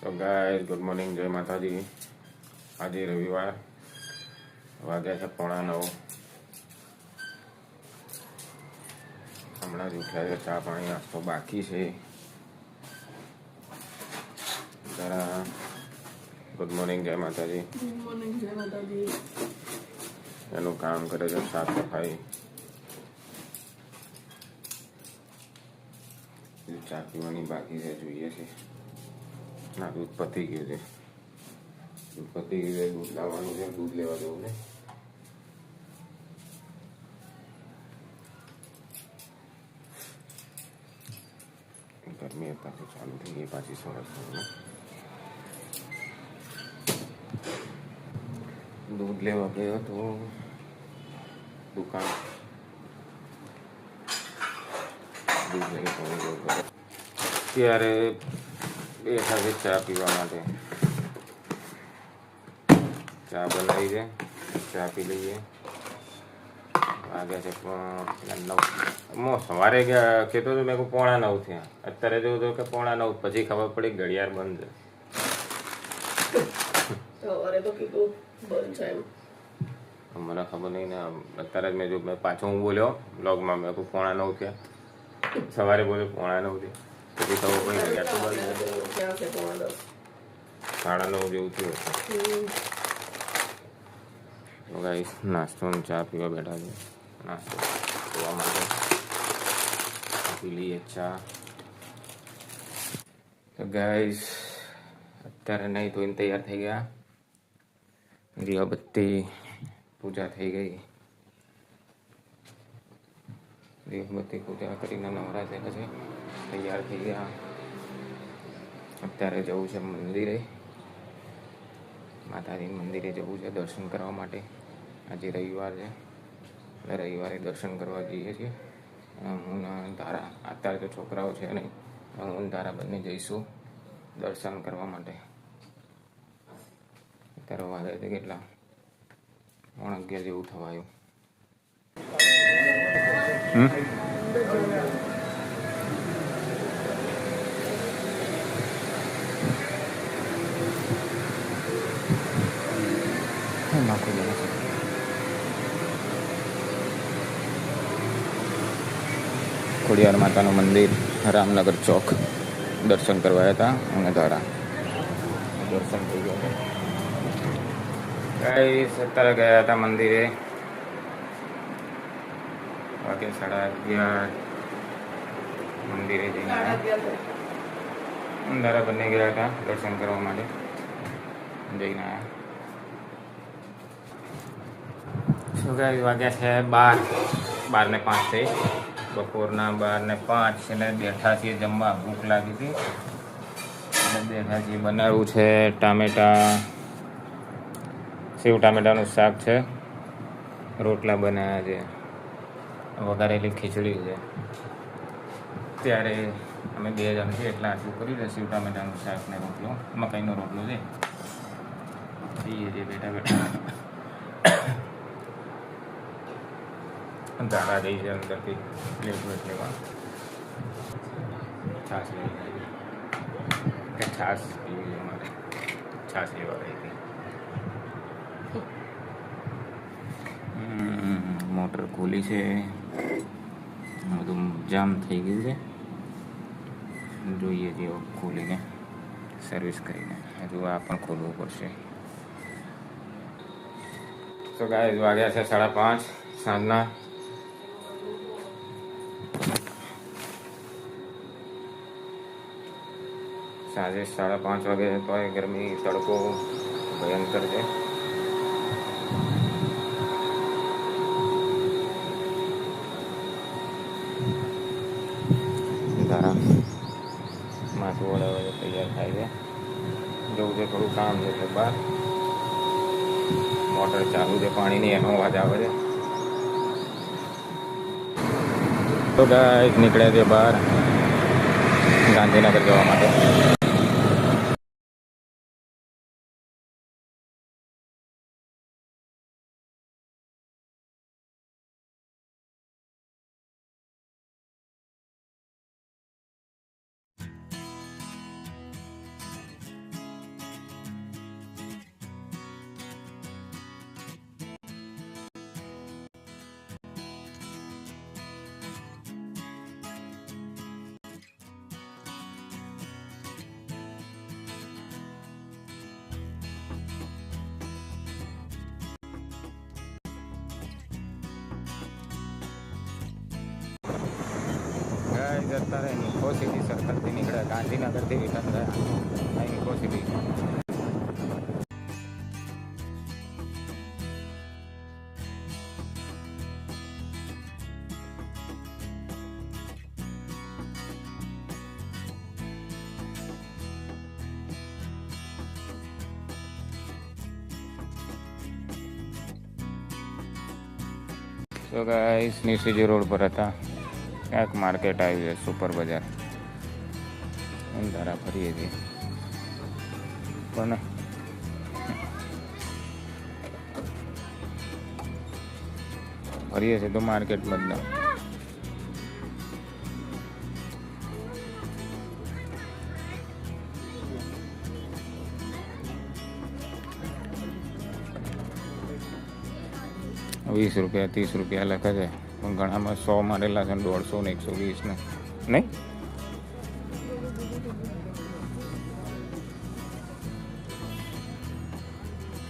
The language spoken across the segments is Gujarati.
તો ગાઈસ ગુડ મોર્નિંગ, જય માતાજી। આજે રવિવાર, વાગ્યા છે 8:45। હમણાં જ ઉઠ્યા છે, ચા પાણી નાસ્તો બાકી છે જરા। ગુડ મોર્નિંગ, જય માતાજી। ગુડ મોર્નિંગ, જય માતાજી। એનું કામ કરે છે, સાફ સફાઈ। ચા પીવાની બાકી છે, જોઈએ છે। ના, દૂધ પતી ગયું છે, દૂધ લાવવાનું છે, દૂધ લેવા જવું છે। ગરમી અત્યારથી ચાલુ થઈ ગઈ પાછી સવાર। દૂધ લેવા ગયો તો દુકાન, દૂધ લઈને પહોંચી ગયો। ત્યારે બેઠા છે ચા પીવા માટે। ચા બનાવી છે, ચા પી લઈએ। વાગ્યા છે 9। સવારે કહેતો હતો મેં 8:45 થયા, અત્યારે જોયું તો કે 8:45, પછી ખબર પડી ઘડિયાળ બંધ છે। સવારે તો કીધું બંધ છે એમ, મને ખબર નહીં ને, અત્યારે જ મેં પાછો હું બોલ્યો બ્લોગમાં, મેં 8:45 થયા, સવારે બોલ્યો 8:45 થયા, પછી ખબર પડી ઘડિયાળ તો બંધ છે। ક્યાં છે 9:30? 9:30 જેવું થયું હતું। તો ગાઈસ નાસ્તો અને ચા પીવા બેઠા છે, નાસ્તો પીવા માટે પી લઈએ ચા। તો ગાઈસ અત્યારે નહીં ધોઈને તૈયાર થઈ ગયા, દીવાબત્તી પૂજા થઈ ગઈ, દીવાબત્તી પૂજા કરીને નવરા છે, પછી તૈયાર થઈ ગયા। અત્યારે જવું છે મંદિરે, માતાજી મંદિરે જવું છે દર્શન કરવા માટે। આજે રવિવાર છે, એટલે રવિવારે દર્શન કરવા જઈએ છીએ। હું ને તારા, અત્યારે તો છોકરાઓ છે નહીં, હું તારા બંને જઈશું દર્શન કરવા માટે। અત્યારે વાગે છે કેટલા, 11:30 જેવું થવાયું। ખોડિયાર માતાનું મંદિર, રામનગર ચોક દર્શન કરવા હતા અને તારા દર્શન થઈ ગયા। ગાઈસ અત્યારે ગયા હતા મંદિરે, વાગે 11:30, મંદિરે જઈને અંધારા બંને ગયા હતા દર્શન કરવા માટે, જઈને આવ્યા। શું ગાઈસ વાગ્યા છે 12:05 થઈ, બપોરના 12:05, એટલે બેઠા છીએ જમવા, ભૂખ લાગી હતી એટલે બેઠા છીએ। બનાવ્યું છે ટામેટા, સેવ ટામેટાનું શાક છે, રોટલા બનાવ્યા છે, વઘારેલી ખીચડી છે। ત્યારે અમે 2 જણ છીએ એટલે આટલું કર્યું છે, સેવ ટામેટાનું શાક ને રોટલો, મકાઈનો રોટલો છે, એ છે બેઠા બેઠા। દાદા જઈ છે અંદરથી પ્લેટ વેટ લેવા, છાશ લેવા કે છાશ પીવી છે મારે, છાશ લેવા ગઈ હતી। મોટર ખોલી છે, બધું જામ થઈ ગયું છે, જોઈએ જેવો ખોલીને સર્વિસ કરીને, હજુ આ પણ ખોલવું પડશે। તો ગાઈસ વાગ્યા છે 5:30 સાંજના। સાંજે 5:30 વાગે તો ગરમી, તડકો ભયંકર છે। તારા માથું વડાવે તૈયાર થાય છે, જવું છે થોડું કામ છે એટલે બહાર, મોટર ચાલુ છે પાણીની, એનો અવાજ આવે છે। તો ગાઈસ નીકળ્યા છે બહાર ગાંધીનગર જવા માટે। ગાઈઝ અત્યારે ઇન્ફોસિટી સર્કલથી નીકળ્યા, ગાંધીનગરથી રિટર્ન ગયા આ ઇન્ફોસિટી. તો ગાઈસ નીસીજી રોડ પર હતા, ક્યાંક માર્કેટ આવ્યું છે, સુપર બજાર ધારા ફરીએ છીએ પણ ફરીએ છીએ તો માર્કેટ બદલા. ₹20 ₹30 લખે છે પણ ઘણામાં 100 મારેલા છે, 150 ને 120 ને નહીં.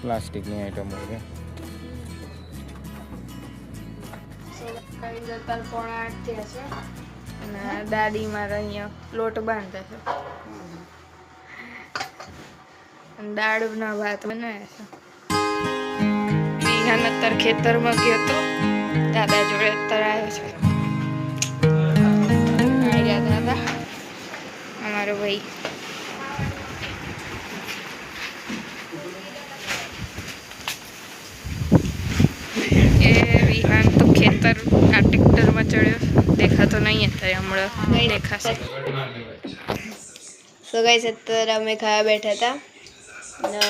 પ્લાસ્ટિકની આઈટમો છે. અત્યારે 7:45 થયા છે અને દાદી મારે અહીંયા લોટ બાંધે છે અને દાળના ભાત બનાવ્યા છે. વિહાન અત્યારે ખેતરમાં ગયો તો દાદા જોડે અત્યારે આવ્યો છે. આવી ગયા દાદા, અમારો ભાઈ. એ વિહાન તો ખેતર આ ટ્રેક્ટરમાં ચડ્યો, દેખાતો નહીં અત્યારે, હમણાં નહીં દેખાશે. તો ગાઈસ અત્યારે અમે ખાવા બેઠા હતા અને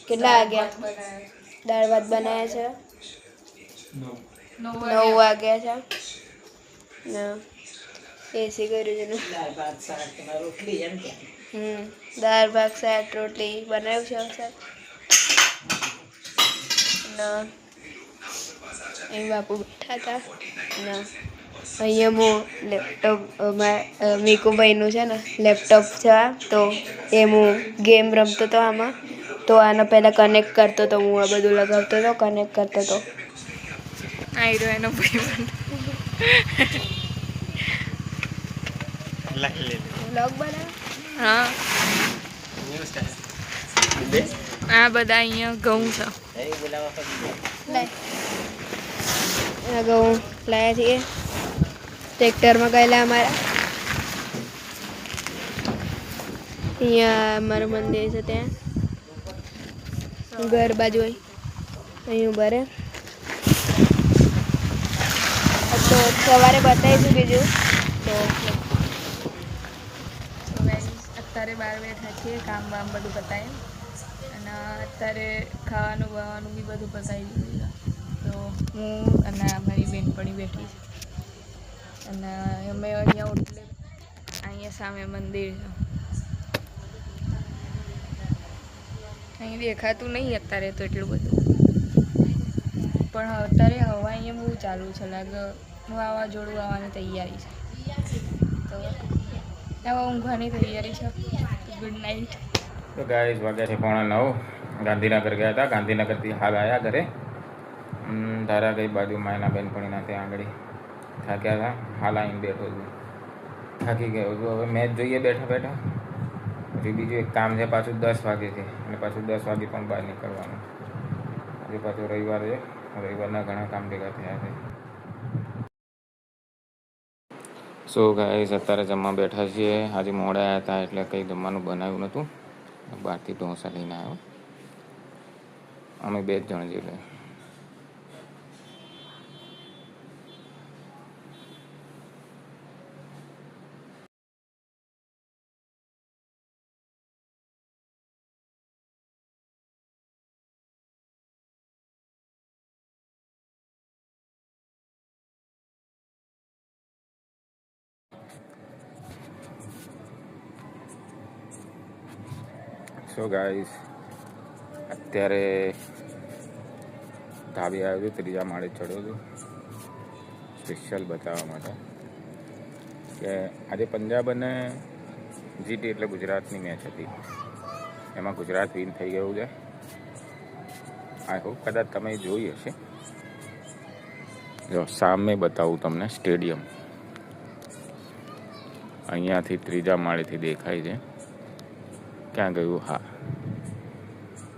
કેટલા વાગ્યા દાળ ભાત બનાવ્યા છે, 9 વાગ્યા છે ને એસી કર્યું છે. દાળ ભાત શાક રોટલી બનાવ્યું છે સર ને અહીં બાપુ બેઠા હતા ને અહીંયા હું લેપટોપ મીકુભાઈનું છે ને લેપટોપ છે તો એ હું ગેમ રમતો હતો આમાં, તો આને પહેલાં કનેક્ટ કરતો હતો, હું આ બધું લગાવતો હતો, કનેક્ટ કરતો હતો. આવી રહ્યો એનો ભાઈ વ્લોગ બનાવ. હા આ બધા અહીંયા ઘઉં છે, આ ઘઉં લાવ્યા છીએ ટ્રેક્ટરમાં ગયેલા અમારા. અહીંયા અમારું મંદિર છે, ત્યાં ઘર બાજુ અહીં ઉભા રહે. તો સવારે બતાવીશું બીજું. તો અત્યારે બહાર બેઠા છીએ, કામ બામ બધું બતાવીએ અને અત્યારે ખાવાનું બાવાનું બી બધું બતાવી દીધું. તો હું અને મારી બેનપણી બેઠી છે અને અમે અહીંયા એટલે અહીંયા સામે મંદિર છે. અહીં દેખાતું નહીં અત્યારે તો એટલું બધું, પણ અત્યારે હવા અહીંયા બહુ ચાલુ છે, લાગે વાવાઝોડું આવવાની તૈયારી છે. તો હવે ઊંઘવાની તૈયારી છે. Good night. તો ગાઈસ વાગ્યા છે 9:15. ગાંધીનગર ગયા હતા, ગાંધીનગરથી હાલ આવ્યા ઘરે. ધારા ગઈ બાજુ માયના બેનપણીના ત્યાં આગળ થાક્યા હતા, હાલ આવીને બેઠો છું, થાકી ગયો છું. હવે મેચ જોઈએ બેઠા બેઠા. પછી બીજું એક કામ છે, પાછું 10 વાગે છે અને પાછું 10 વાગે પણ બહાર નીકળવાનું. આજે પાછું રવિવાર છે, રવિવારના ઘણા કામ ભેગા થયા છે. સો ગાઈસ અત્યારે જમવા બેઠા છીએ. આજે મોડા આવ્યા હતા એટલે કંઈ જમવાનું બનાવ્યું નહોતું, બહારથી ઢોસા લઈને આવ્યો. અમે 2 જ જણ જેટલે. સો ગાઈસ અત્યારે ધાબે આવ્યો છું, 3જા માળે ચડ્યો છું સ્પેશિયલ બતાવવા માટે કે આજે પંજાબ અને જીટી એટલે ગુજરાતની મેચ હતી, એમાં ગુજરાત વિન થઈ ગયું છે. આઈ હોપ કદાચ તમે જોઈ હશે. જો સામે બતાવું તમને સ્ટેડિયમ, અહીંયાથી ત્રીજા માળેથી દેખાય છે. ક્યાં ગયું? હા,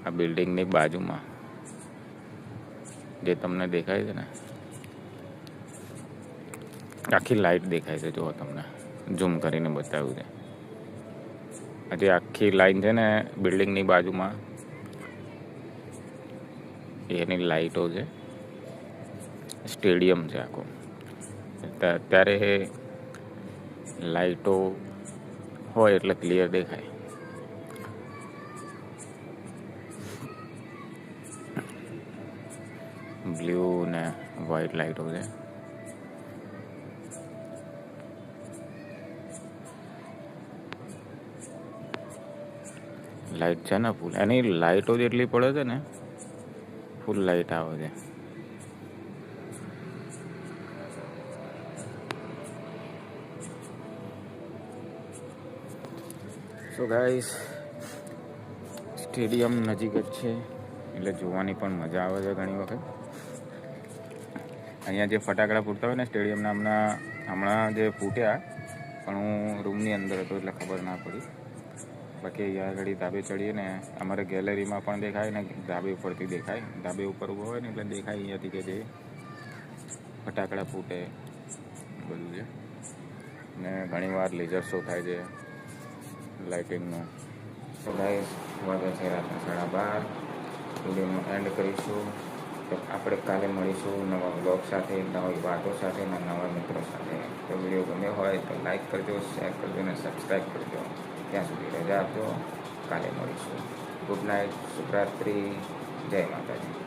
આ બિલ્ડિંગની બાજુમાં જે તમને દેખાય છે ને, આખી લાઈટ દેખાય છે. જુઓ, તમને ઝૂમ કરીને બતાવ્યું છે. આ જે આખી લાઈન છે ને બિલ્ડિંગની બાજુમાં, એની લાઈટો છે. સ્ટેડિયમ છે આખું. અત્યારે લાઈટો હોય એટલે ક્લિયર દેખાય. બ્લુ ને વ્હાઈટ લાઈટો છે. લાઈટ છે ને ફૂલ, એની લાઈટો જેટલી પડે છે ને, ફૂલ લાઈટ આવે છે. સો ગાઈસ, સ્ટેડિયમ નજીક જ છે એટલે જોવાની પણ મજા આવે છે ઘણી વખત. અહીંયા જે ફટાકડા ફૂટતા હોય ને સ્ટેડિયમના, હમણાં જે ફૂટ્યા, પણ હું રૂમની અંદર હતો એટલે ખબર ના પડી. બાકી અહીંયા આગળ ધાબે ચડીએ ને, અમારે ગેલેરીમાં પણ દેખાય ને ધાબે ઉપરથી દેખાય. ધાબે ઉપર ઊભો હોય ને એટલે દેખાય અહીંયાથી કે જે ફટાકડા ફૂટે બધું છે. ને ઘણીવાર લેઝર શો થાય છે લાઇટિંગનો. તો ગાઈસ, વાગે છે રાતના 12:30. વિડીયોનો એન્ડ કરીશું. તો આપણે કાલે મળીશું નવા બ્લોગ સાથે, નવી વાતો સાથે અને નવા મિત્રો સાથે. તો વિડીયો ગમ્યો હોય તો લાઈક કરજો, શેર કરજો અને સબસ્ક્રાઈબ કરજો. ત્યાં સુધી રજા આપજો. કાલે મળીશું. ગુડ નાઇટ, શુભરાત્રિ, જય માતાજી.